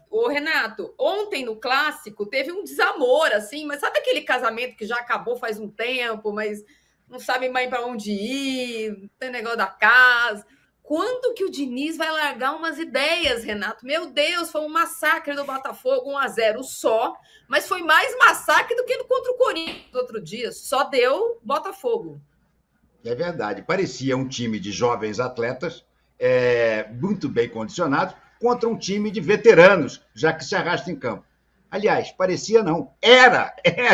Ô, Renato, ontem no Clássico teve um desamor, assim, mas sabe aquele casamento que já acabou faz um tempo, mas não sabe mais para onde ir, tem negócio da casa. Quando que o Diniz vai largar umas ideias, Renato? Meu Deus, foi um massacre do Botafogo, 1-0 só, mas foi mais massacre do que no contra o Corinthians outro dia. Só deu Botafogo. É verdade. Parecia um time de jovens atletas, muito bem condicionados, contra um time de veteranos, já que se arrasta em campo. Aliás, parecia não. Era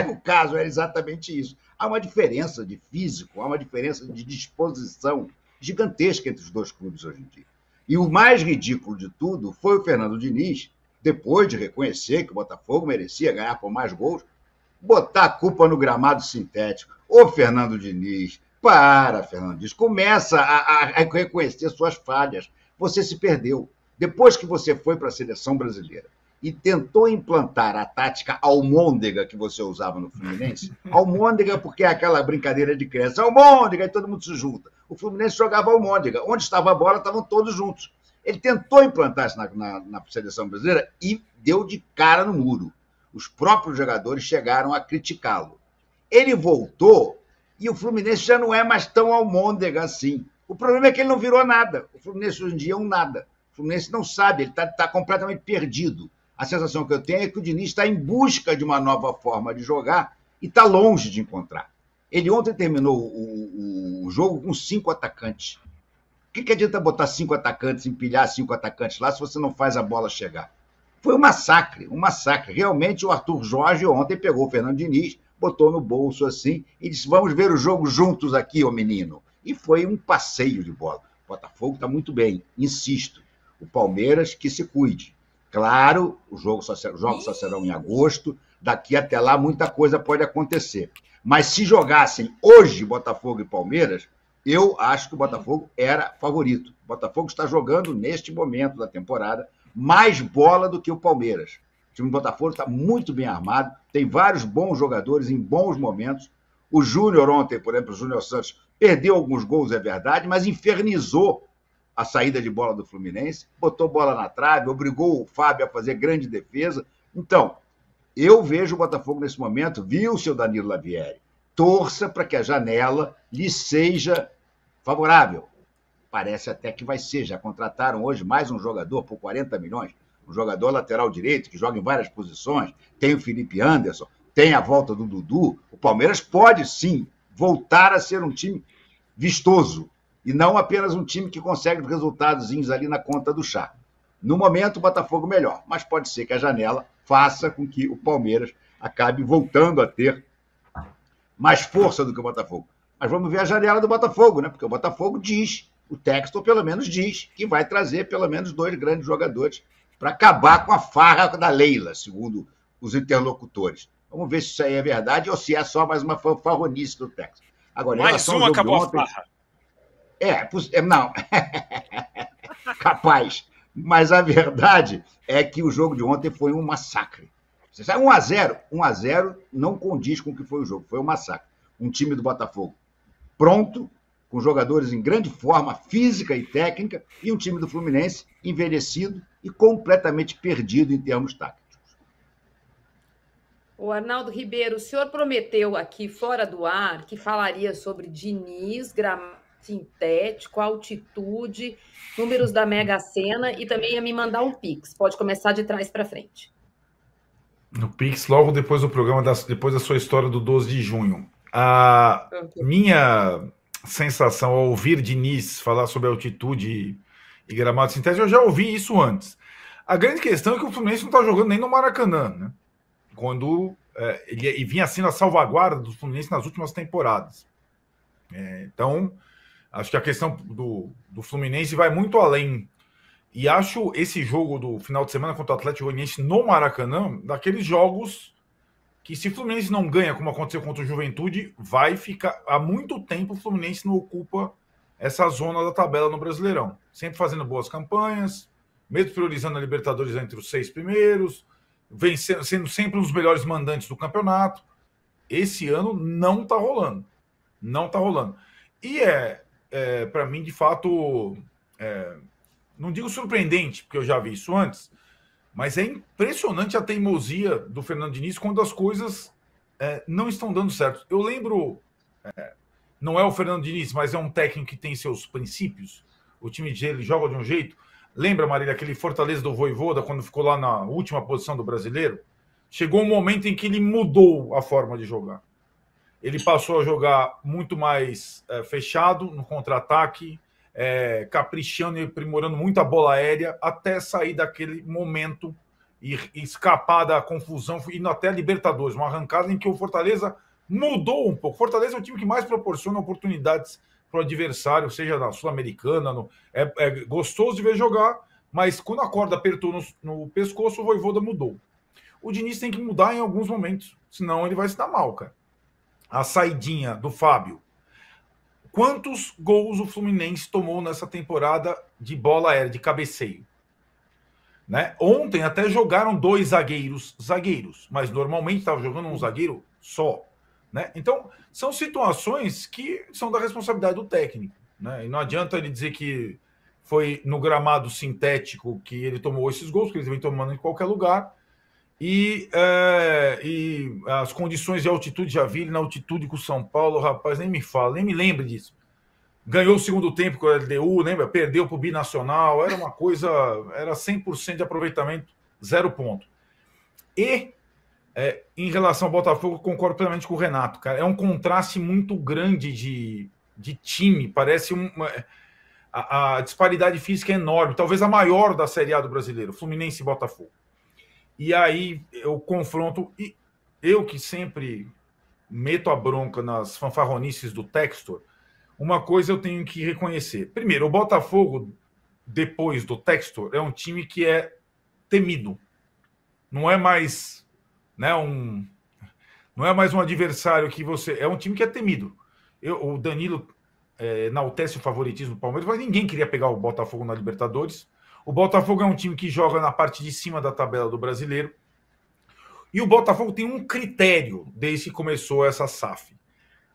o caso, era exatamente isso. Há uma diferença de físico, há uma diferença de disposição gigantesca entre os dois clubes hoje em dia. E o mais ridículo de tudo foi o Fernando Diniz, depois de reconhecer que o Botafogo merecia ganhar por mais gols, botar a culpa no gramado sintético. Ô, Fernando Diniz, Fernando Diniz, começa a reconhecer suas falhas. Você se perdeu. Depois que você foi para a seleção brasileira e tentou implantar a tática almôndega que você usava no Fluminense, almôndega porque é aquela brincadeira de criança, almôndega, e todo mundo se junta. O Fluminense jogava almôndega. Onde estava a bola, estavam todos juntos. Ele tentou implantar isso na seleção brasileira e deu de cara no muro. Os próprios jogadores chegaram a criticá-lo. Ele voltou e o Fluminense já não é mais tão almôndega assim. O problema é que ele não virou nada. O Fluminense hoje em dia é um nada. O Fluminense não sabe, ele está completamente perdido. A sensação que eu tenho é que o Diniz está em busca de uma nova forma de jogar e está longe de encontrar. Ele ontem terminou o jogo com 5 atacantes. O que adianta botar 5 atacantes, empilhar 5 atacantes lá se você não faz a bola chegar? Foi um massacre, um massacre. Realmente o Arthur Jorge ontem pegou o Fernando Diniz, botou no bolso assim e disse, vamos ver o jogo juntos aqui, ô menino. E foi um passeio de bola. O Botafogo está muito bem, insisto. O Palmeiras que se cuide. Claro, os jogos só serão em agosto, daqui até lá muita coisa pode acontecer. Mas se jogassem hoje Botafogo e Palmeiras, eu acho que o Botafogo era favorito. O Botafogo está jogando, neste momento da temporada, mais bola do que o Palmeiras. O time do Botafogo está muito bem armado, tem vários bons jogadores em bons momentos. O Júnior ontem, por exemplo, o Júnior Santos, perdeu alguns gols, é verdade, mas infernizou a saída de bola do Fluminense, botou bola na trave, obrigou o Fábio a fazer grande defesa. Então, eu vejo o Botafogo nesse momento, viu o seu Danilo Lavieri, torça para que a janela lhe seja favorável. Parece até que vai ser, já contrataram hoje mais um jogador por 40 milhões, um jogador lateral direito que joga em várias posições, tem o Felipe Anderson, tem a volta do Dudu. O Palmeiras pode sim voltar a ser um time vistoso, e não apenas um time que consegue os resultadozinhos ali na conta do chá. No momento, o Botafogo melhor, mas pode ser que a janela faça com que o Palmeiras acabe voltando a ter mais força do que o Botafogo. Mas vamos ver a janela do Botafogo, né? Porque o Botafogo diz, o Textor pelo menos diz, que vai trazer pelo menos 2 grandes jogadores para acabar com a farra da Leila, segundo os interlocutores. Vamos ver se isso aí é verdade ou se é só mais uma fanfarronice do Textor. Agora, mais uma acabou ontem, a farra. Não. Capaz. Mas a verdade é que o jogo de ontem foi um massacre. 1-0 não condiz com o que foi o jogo, foi um massacre. Um time do Botafogo pronto, com jogadores em grande forma física e técnica, e um time do Fluminense envelhecido e completamente perdido em termos táticos. O Arnaldo Ribeiro, o senhor prometeu aqui, fora do ar, que falaria sobre Diniz, gramado sintético, altitude, números da Mega Sena e também ia me mandar um Pix. Pode começar de trás para frente. No Pix, logo depois do programa, depois da sua história do 12 de junho. A minha sensação ao ouvir Diniz falar sobre altitude e gramado sintético, eu já ouvi isso antes. A grande questão é que o Fluminense não está jogando nem no Maracanã, né? Quando ele vinha sendo a salvaguarda do Fluminense nas últimas temporadas. Então, acho que a questão do Fluminense vai muito além. E acho esse jogo do final de semana contra o Atlético Goianiense no Maracanã, daqueles jogos que, se o Fluminense não ganha, como aconteceu contra o Juventude, vai ficar... Há muito tempo o Fluminense não ocupa essa zona da tabela no Brasileirão. Sempre fazendo boas campanhas, mesmo priorizando a Libertadores entre os 6 primeiros, sendo sempre um dos melhores mandantes do campeonato. Esse ano não está rolando. Não está rolando. E para mim, de fato, não digo surpreendente, porque eu já vi isso antes, Mas é impressionante a teimosia do Fernando Diniz quando as coisas não estão dando certo. Eu lembro, não é o Fernando Diniz, mas é um técnico que tem seus princípios. O time dele joga de um jeito. Lembra, Marília, aquele Fortaleza do Vojvoda, quando ficou lá na última posição do Brasileiro? Chegou um momento em que ele mudou a forma de jogar. Ele passou a jogar muito mais fechado, no contra-ataque, caprichando e aprimorando muito a bola aérea, até sair daquele momento e escapar da confusão, indo até a Libertadores, uma arrancada em que o Fortaleza mudou um pouco. O Fortaleza é o time que mais proporciona oportunidades para o adversário, seja na Sul-Americana. É gostoso de ver jogar, mas quando a corda apertou no pescoço, o Vojvoda mudou. O Diniz tem que mudar em alguns momentos, senão ele vai se dar mal, cara. A saidinha do Fábio. Quantos gols o Fluminense tomou nessa temporada de bola aérea, de cabeceio? Né? Ontem até jogaram 2 zagueiros, mas normalmente estava jogando um zagueiro só. Né? Então, são situações que são da responsabilidade do técnico. Né? E não adianta ele dizer que foi no gramado sintético que ele tomou esses gols, que eles vêm tomando em qualquer lugar. E as condições de altitude, já vi ele na altitude com o São Paulo, rapaz, nem me fala, nem me lembre disso. Ganhou o segundo tempo com o LDU, lembra? Perdeu para o Binacional, era uma coisa, era 100% de aproveitamento, 0 ponto. E em relação ao Botafogo, concordo plenamente com o Renato, cara. É um contraste muito grande de time, parece a disparidade física é enorme, talvez a maior da Série A do brasileiro, Fluminense e Botafogo. E aí eu confronto, e eu que sempre meto a bronca nas fanfarronices do Textor, uma coisa eu tenho que reconhecer. Primeiro, o Botafogo, depois do Textor, é um time que é temido. Não é mais, né, não é mais um adversário que você... É um time que é temido. O Danilo enaltece o favoritismo do Palmeiras, mas ninguém queria pegar o Botafogo na Libertadores. O Botafogo é um time que joga na parte de cima da tabela do brasileiro. E o Botafogo tem um critério desde que começou essa SAF.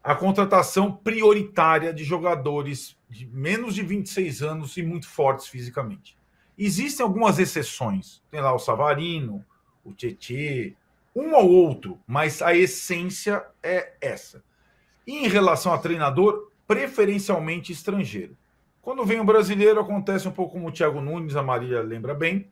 A contratação prioritária de jogadores de menos de 26 anos e muito fortes fisicamente. Existem algumas exceções. Tem lá o Savarino, o Tietê, um ou outro, mas a essência é essa. E em relação a treinador, preferencialmente estrangeiro. Quando vem o brasileiro, acontece um pouco como o Thiago Nunes, a Maria lembra bem.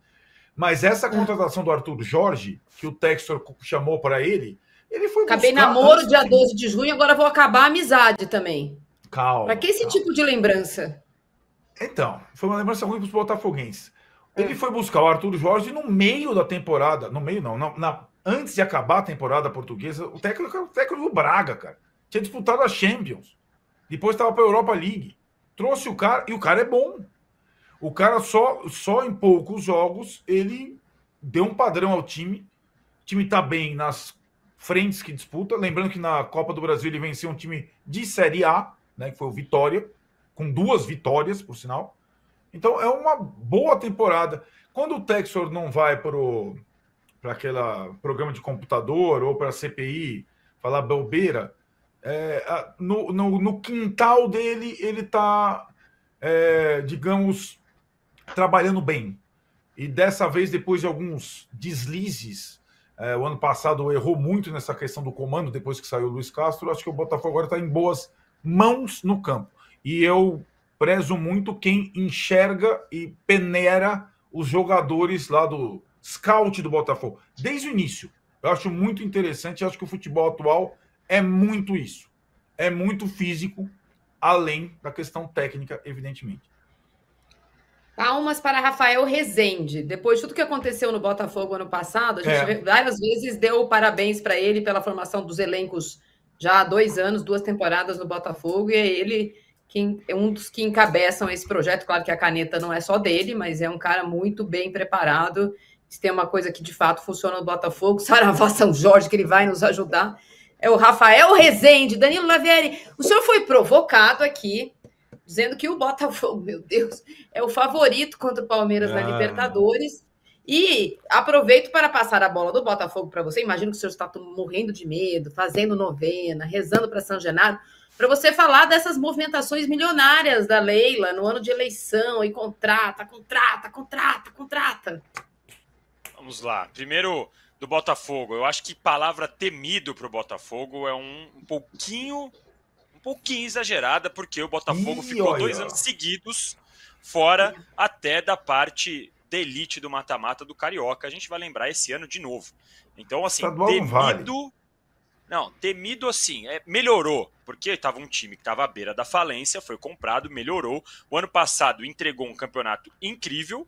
Mas essa contratação do Arthur Jorge, que o Textor chamou para ele foi buscar... Acabei namoro dia 12 de junho, agora vou acabar a amizade também. Calma. Para que esse tipo de lembrança? Então, foi uma lembrança ruim para os botafoguenses. Ele foi buscar o Arthur Jorge no meio da temporada. No meio, não. Antes de acabar a temporada portuguesa, o técnico era o técnico do Braga, cara. Tinha disputado a Champions. Depois estava para a Europa League. Trouxe o cara, e o cara é bom. O cara só em poucos jogos, ele deu um padrão ao time. O time está bem nas frentes que disputa. Lembrando que na Copa do Brasil ele venceu um time de Série A, né, que foi o Vitória, com 2 vitórias, por sinal. Então é uma boa temporada. Quando o Textor não vai para aquele programa de computador ou para a CPI falar bobeira, no quintal dele ele está, digamos, trabalhando bem. E dessa vez, depois de alguns deslizes, o ano passado errou muito nessa questão do comando, depois que saiu o Luiz Castro, acho que o Botafogo agora está em boas mãos no campo. E eu prezo muito quem enxerga e peneira os jogadores lá do scout do Botafogo, desde o início. Eu acho muito interessante, acho que o futebol atual é muito isso. É muito físico, além da questão técnica, evidentemente. Palmas para Rafael Rezende. Depois de tudo que aconteceu no Botafogo ano passado, a gente várias vezes deu parabéns para ele pela formação dos elencos já há 2 anos, 2 temporadas no Botafogo, e é ele que é um dos que encabeçam esse projeto. Claro que a caneta não é só dele, mas é um cara muito bem preparado. Se tem uma coisa que de fato funciona no Botafogo, Saravá São Jorge, que ele vai nos ajudar, é o Rafael Rezende. Danilo Lavieri, o senhor foi provocado aqui, dizendo que o Botafogo, meu Deus, é o favorito contra o Palmeiras na Libertadores. E aproveito para passar a bola do Botafogo para você. Imagino que o senhor está morrendo de medo, fazendo novena, rezando para São Genaro, para você falar dessas movimentações milionárias da Leila no ano de eleição, e contrata. Vamos lá. Primeiro, do Botafogo. Eu acho que palavra temido para o Botafogo é um pouquinho exagerada, porque o Botafogo ficou 2 anos seguidos fora até da parte da elite do mata-mata do Carioca. A gente vai lembrar esse ano de novo. Então, assim, temido... Não, temido assim, melhorou, porque estava um time que estava à beira da falência, foi comprado, melhorou. O ano passado entregou um campeonato incrível,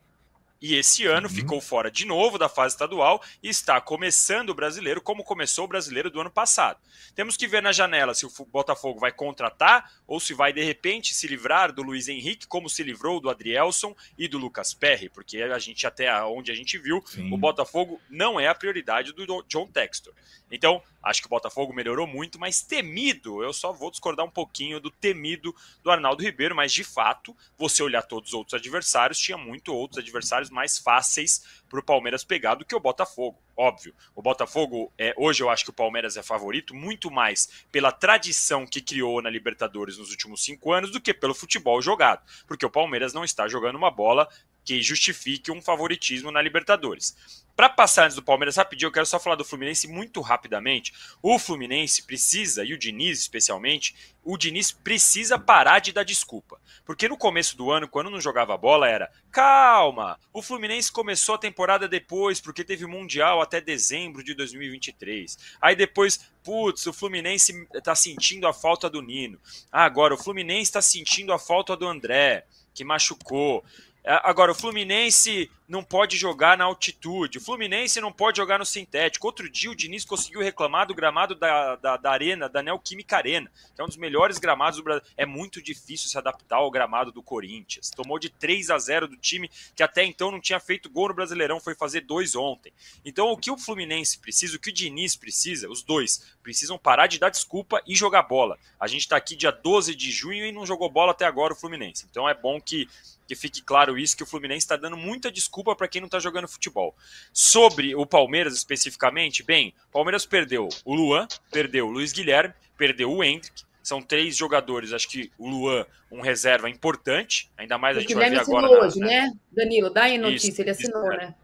e esse ano ficou fora de novo da fase estadual e está começando o brasileiro como começou o brasileiro do ano passado. Temos que ver na janela se o Botafogo vai contratar ou se vai, de repente, se livrar do Luiz Henrique, como se livrou do Adrielson e do Lucas Perry, porque a gente, até onde a gente viu, o Botafogo não é a prioridade do John Textor. Então, acho que o Botafogo melhorou muito, mas temido, eu só vou discordar um pouquinho do temido do Arnaldo Ribeiro, mas de fato, você olhar todos os outros adversários, tinha muito outros adversários mais fáceis para o Palmeiras pegar do que o Botafogo. Óbvio, o Botafogo, hoje eu acho que o Palmeiras é favorito, muito mais pela tradição que criou na Libertadores nos últimos 5 anos do que pelo futebol jogado, porque o Palmeiras não está jogando uma bola que justifique um favoritismo na Libertadores. Para passar antes do Palmeiras rapidinho, eu quero só falar do Fluminense muito rapidamente. O Fluminense precisa, e o Diniz especialmente, o Diniz precisa parar de dar desculpa. Porque no começo do ano, quando não jogava bola, era calma, o Fluminense começou a temporada depois, porque teve Mundial até dezembro de 2023. Aí depois, putz, o Fluminense está sentindo a falta do Nino. Agora, o Fluminense está sentindo a falta do André, que machucou. Agora, o Fluminense não pode jogar na altitude, o Fluminense não pode jogar no sintético. Outro dia o Diniz conseguiu reclamar do gramado da arena, da Neoquímica Arena, que é um dos melhores gramados do Brasil. É muito difícil se adaptar ao gramado do Corinthians. Tomou de 3-0 do time que até então não tinha feito gol no Brasileirão, foi fazer 2 ontem. Então o que o Fluminense precisa, o que o Diniz precisa, os dois precisam parar de dar desculpa e jogar bola. A gente está aqui dia 12 de junho e não jogou bola até agora o Fluminense. Então é bom que fique claro isso, que o Fluminense está dando muita desculpa para quem não está jogando futebol. Sobre o Palmeiras especificamente, bem, o Palmeiras perdeu o Luan, perdeu o Luiz Guilherme, perdeu o Hendrick, são 3 jogadores, acho que o Luan, um reserva importante, ainda mais a gente vai ver agora. Assinou hoje, né? Danilo, dá aí a notícia, isso, ele assinou, né?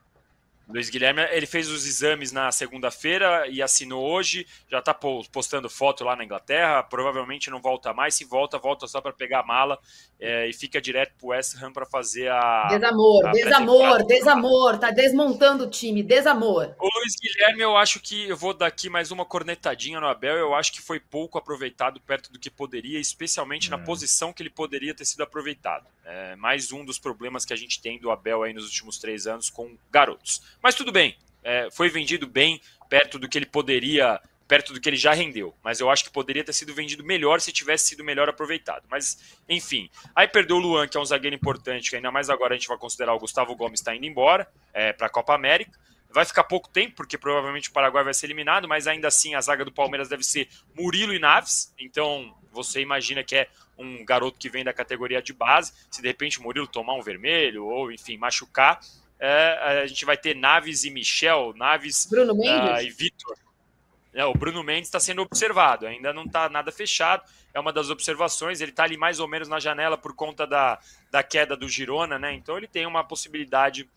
Luiz Guilherme, ele fez os exames na segunda-feira e assinou hoje, já está postando foto lá na Inglaterra, provavelmente não volta mais, se volta só para pegar a mala e fica direto para o West Ham para fazer Desamor, tá desmontando o time, desamor. O Luiz Guilherme, eu acho que, eu vou dar aqui mais uma cornetadinha no Abel, eu acho que foi pouco aproveitado perto do que poderia, especialmente na posição que ele poderia ter sido aproveitado. É mais um dos problemas que a gente tem do Abel aí nos últimos 3 anos com garotos. Mas tudo bem, foi vendido bem, perto do que ele poderia, perto do que ele já rendeu. Mas eu acho que poderia ter sido vendido melhor se tivesse sido melhor aproveitado. Mas, enfim. Aí perdeu o Luan, que é um zagueiro importante, que ainda mais agora a gente vai considerar o Gustavo Gomes está indo embora para a Copa América. Vai ficar pouco tempo, porque provavelmente o Paraguai vai ser eliminado, mas ainda assim a zaga do Palmeiras deve ser Murilo e Naves. Então você imagina que é um garoto que vem da categoria de base. Se de repente o Murilo tomar um vermelho ou, enfim, machucar, a gente vai ter Naves e Michel, Naves Bruno Mendes? E Vitor. O Bruno Mendes está sendo observado, ainda não está nada fechado, é uma das observações, ele está ali mais ou menos na janela por conta da queda do Girona, né? Então ele tem uma possibilidade,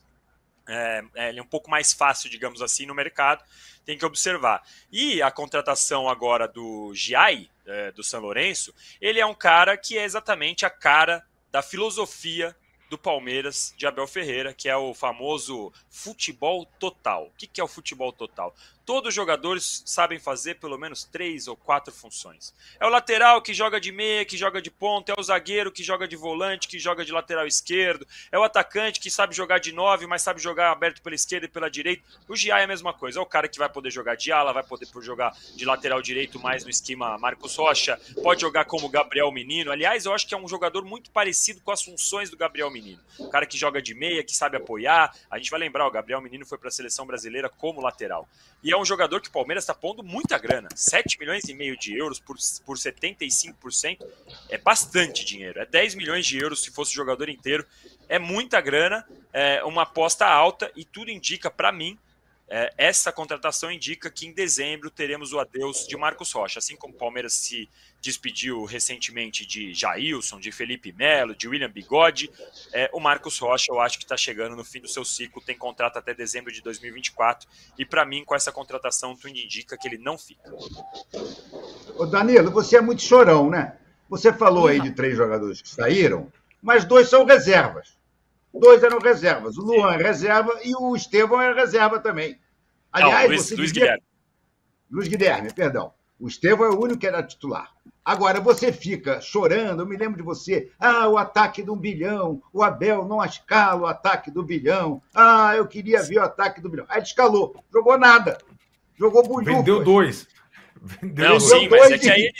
ele é um pouco mais fácil, digamos assim, no mercado, tem que observar. E a contratação agora do Giai, do São Lourenço, ele é um cara que é exatamente a cara da filosofia do Palmeiras de Abel Ferreira, que é o famoso futebol total. O que é o futebol total? Todos os jogadores sabem fazer pelo menos 3 ou 4 funções. É o lateral que joga de meia, que joga de ponta, é o zagueiro que joga de volante, que joga de lateral esquerdo, é o atacante que sabe jogar de 9, mas sabe jogar aberto pela esquerda e pela direita. O Giai é a mesma coisa, é o cara que vai poder jogar de ala, vai poder jogar de lateral direito mais no esquema Marcos Rocha, pode jogar como Gabriel Menino. Aliás, eu acho que é um jogador muito parecido com as funções do Gabriel Menino. O cara que joga de meia, que sabe apoiar. A gente vai lembrar, o Gabriel Menino foi para a seleção brasileira como lateral. E é um jogador que o Palmeiras está pondo muita grana. 7,5 milhões de euros por 75%. É bastante dinheiro. É 10 milhões de euros se fosse o jogador inteiro. É muita grana, é uma aposta alta e tudo indica para mim essa contratação indica que em dezembro teremos o adeus de Marcos Rocha, assim como o Palmeiras se despediu recentemente de Jailson, de Felipe Melo, de William Bigode. O Marcos Rocha eu acho que está chegando no fim do seu ciclo, tem contrato até dezembro de 2024 e para mim com essa contratação tudo indica que ele não fica. Ô Danilo, você é muito chorão, né? Você falou aí de 3 jogadores que saíram, mas 2 são reservas. 2 eram reservas. O Luan é reserva e o Estevão é reserva também. Aliás, Luiz Guilherme. Luiz Guilherme, perdão. O Estevão é o único que era titular. Agora, você fica chorando, eu me lembro de você. O ataque do 1 bilhão. O Abel não escala o ataque do 1 bilhão. Eu queria ver o ataque do 1 bilhão. Aí ele escalou. Jogou nada. Jogou bulhufas. Vendeu 2. Não, sim, mas é que aí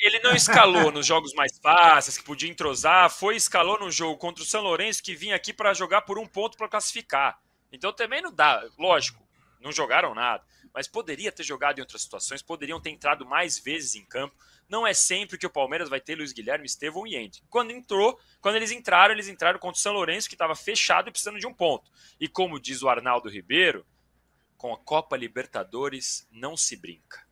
ele não escalou nos jogos mais fáceis, que podia entrosar, escalou no jogo contra o São Lourenço, que vinha aqui para jogar por 1 ponto para classificar. Então também não dá, lógico, não jogaram nada, mas poderia ter jogado em outras situações, poderiam ter entrado mais vezes em campo. Não é sempre que o Palmeiras vai ter Luiz Guilherme, Estevão e Hendrick. Quando eles entraram contra o São Lourenço, que estava fechado e precisando de 1 ponto. E como diz o Arnaldo Ribeiro, com a Copa Libertadores não se brinca.